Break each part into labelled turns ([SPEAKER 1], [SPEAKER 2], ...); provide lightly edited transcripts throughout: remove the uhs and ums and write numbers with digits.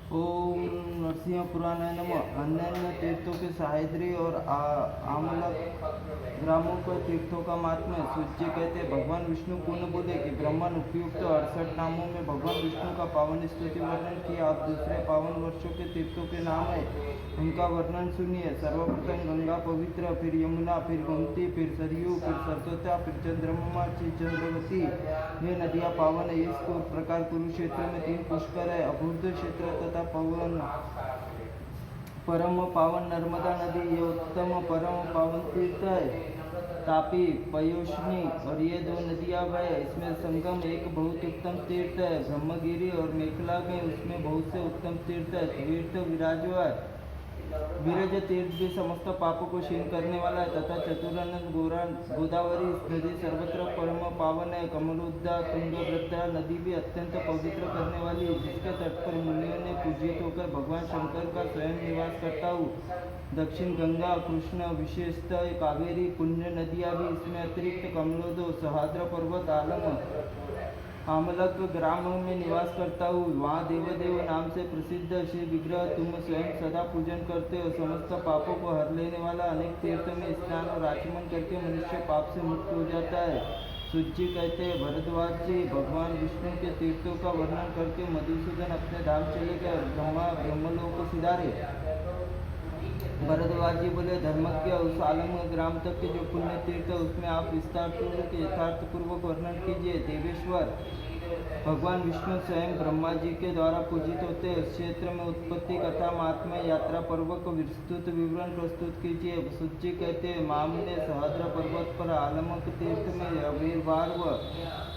[SPEAKER 1] ओम नरसिंह पुराण नमः। अन्य तीर्थों के सहायद्री और आमलक ग्रामों को तीर्थों का महात्म्य। सूच्य कहते भगवान विष्णु पुण्य बोले कि ब्रह्मण उपयुक्त 68 नामों में भगवान विष्णु का पावन स्तुति वर्णन किया। आप दूसरे पावन वर्षों के तीर्थों के नाम है, उनका वर्णन सुनिए। सर्वप्रथम गंगा पवित्र, फिर यमुना, फिर गोमती, फिर सरयू, फिर सरस्वती, फिर चंद्रमा, चंद्रवती। ये नदियाँ पावन है। इस प्रकार कुरुक्षेत्र में 3 पुष्कर है, अभूत क्षेत्र तथा पवन परम पावन नर्मदा नदी। ये उत्तम परम पावन तीर्थ है। तापी, पयोष्णी और ये 2 नदियाँ है। इसमें संगम एक बहुत उत्तम तीर्थ है। ब्रह्मगिरी और मेखला में उसमें बहुत से उत्तम तीर्थ है। तीर्थ विराजो है। विरज तीर्थ भी समस्त पापों को क्षीण करने वाला है तथा चतुरानंद गोदावरी नदी सर्वत्र परम पावन है। कमलोद्दा तुंगभद्रा नदी भी अत्यंत पवित्र करने वाली है, जिसके तट पर मुनियों ने पूजित होकर भगवान शंकर का स्वयं निवास करता हूँ। दक्षिण गंगा, कृष्ण, विशेषतः कावेरी पुण्य नदियाँ भी इसमें अतिरिक्त कमलोदो, सहाद्र पर्वत, आमलक ग्राम में निवास करता हूँ। वहाँ देवदेव नाम से प्रसिद्ध श्री विग्रह तुम स्वयं सदा पूजन करते हो। समस्त पापों को हर लेने वाला अनेक तीर्थ में स्नान और आचमन करके मनुष्य पाप से मुक्त हो जाता है। सूची कहते हैं भरद्वाज जी भगवान विष्णु के तीर्थों का वर्णन करके मधुसूदन अपने धाम चले गए। ब्रह्मलोक को सिधारे। भरद्वाज जी बोले, धर्मज्ञ, उस आलम ग्राम तक के जो पुण्य तीर्थ है उसमें आप विस्तार पूर्वक यथार्थ पूर्वक वर्णन कीजिए। देवेश्वर भगवान विष्णु स्वयं ब्रह्मा जी के द्वारा पूजित होते हैं। इस क्षेत्र में उत्पत्ति कथा महात्म्य यात्रा पर्व को विस्तृत विवरण प्रस्तुत कीजिए। सूची कहते हैं मामने सहद्र पर्वत पर आलमक तीर्थ में आविर्भाव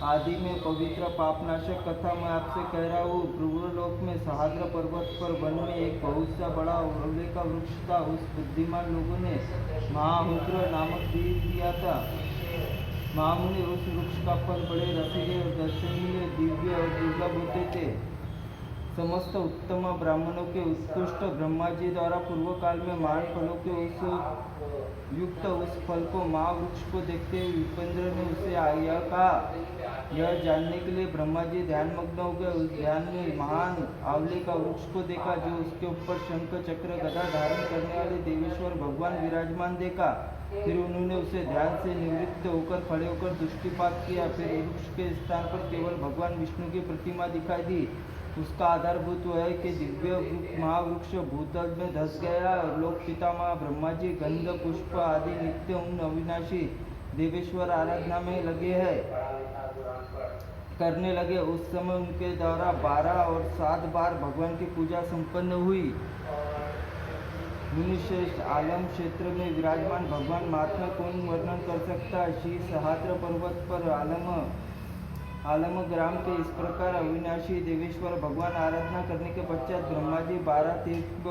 [SPEAKER 1] आदि में पवित्र पापनाशक कथा मैं आपसे कह रहा हूँ। ध्रुवलोक में सहाद्र पर्वत पर वन में एक बहुत सा बड़ा औरले का वृक्ष था। उस बुद्धिमान लोगों ने महाउग्र नामक बीज दिया था। महामुनि उस वृक्ष का फल बड़े रसीले और दर्शनीय, दिव्य और दुर्लभ होते थे। समस्त उत्तम ब्राह्मणों के उत्कृष्ट ब्रह्मा जी द्वारा पूर्व काल में महान फलों के उस फल को महावृक्ष को देखते हुए विपेंद्र ने उसे आया कहा। यह जानने के लिए ब्रह्मा जी ध्यानमग्न हो गए। उस ध्यान में महान आंवले का वृक्ष को देखा, जो उसके ऊपर शंख चक्र गदा धारण करने वाले देवेश्वर भगवान विराजमान देखा। फिर उन्होंने उसे ध्यान से निवृत्त होकर खड़े होकर दृष्टिपात किया। फिर वृक्ष के स्थान पर केवल भगवान विष्णु की प्रतिमा दिखाई दी। उसका आधारभूत है कि दिव्य महावृक्ष भूतल में धस गया और लोक पितामह ब्रह्मा जी गंध पुष्प आदि नित्य उन अविनाशी देवेश्वर आराधना में करने लगे। उस समय उनके द्वारा 12 और 7 बार भगवान की पूजा संपन्न हुई। मुनिश्रेष्ठ आलम क्षेत्र में विराजमान भगवान महात्मा कौन वर्णन कर सकता है। श्री सहाद्र पर्वत पर आलम ग्राम के इस प्रकार अविनाशी देवेश्वर भगवान आराधना करने के पश्चात ब्रह्मा जी 12 तीर्थ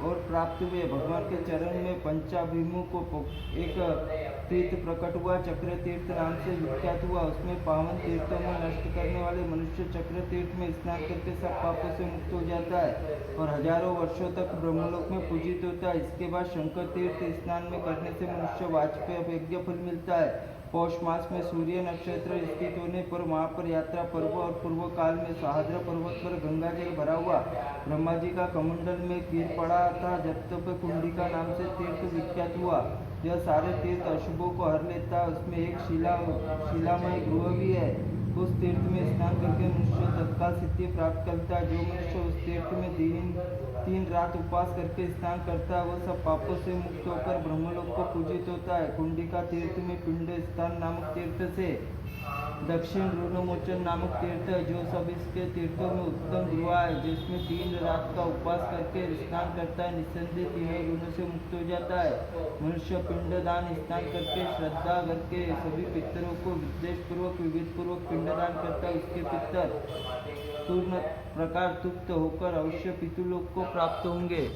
[SPEAKER 1] और प्राप्त हुए। भगवान के चरण में पंचाभिमुख को एक तीर्थ प्रकट हुआ, चक्र तीर्थ नाम से विख्यात हुआ। उसमें पावन तीर्थों में नष्ट करने वाले मनुष्य चक्र तीर्थ में स्नान करके सब पापों से मुक्त हो जाता है और हजारों वर्षों तक ब्रह्मलोक में पूजित होता है। इसके बाद शंकर तीर्थ स्नान में करने से मनुष्य वाजपेय यज्ञ फल मिलता है। पौष मास में सूर्य नक्षत्र स्थित होने पर वहाँ पर यात्रा पर्व और पूर्व काल में सहाद्र पर्वत पर गंगा जल भरा हुआ ब्रह्मा जी का कमंडल में गिर पड़ा था। जब तक कुंडिका नाम से तीर्थ विख्यात हुआ। यह सारे तीर्थ अशुभों को हर लेता है। उसमें एक शिलामय गृह भी है। उस तीर्थ में स्नान करके मनुष्य तत्काल सिद्धि प्राप्त करता है। जो मनुष्य उस तीर्थ में 3 रात उपवास करके स्नान करता है, वह सब पापों से मुक्त होकर ब्रह्मलोक को पूजित होता है। कुंडिका तीर्थ में पिंड स्थान नामक तीर्थ से दक्षिण ऋणमोचन नामक तीर्थ है, जो सब इसके तीर्थों में उत्तम गृह है। जिसमें 3 रात का उपवास करके स्नान करता है, निस्संदेह तीनों ऋणों से मुक्त हो जाता है। मनुष्य पिंडदान स्नान करके श्रद्धा करके सभी पितरों को विद्वेषपूर्वक विविधपूर्वक पिंडदान करता है। उसके पितर पूर्ण प्रकार तृप्त होकर अवश्य पितृलोक को प्राप्त होंगे।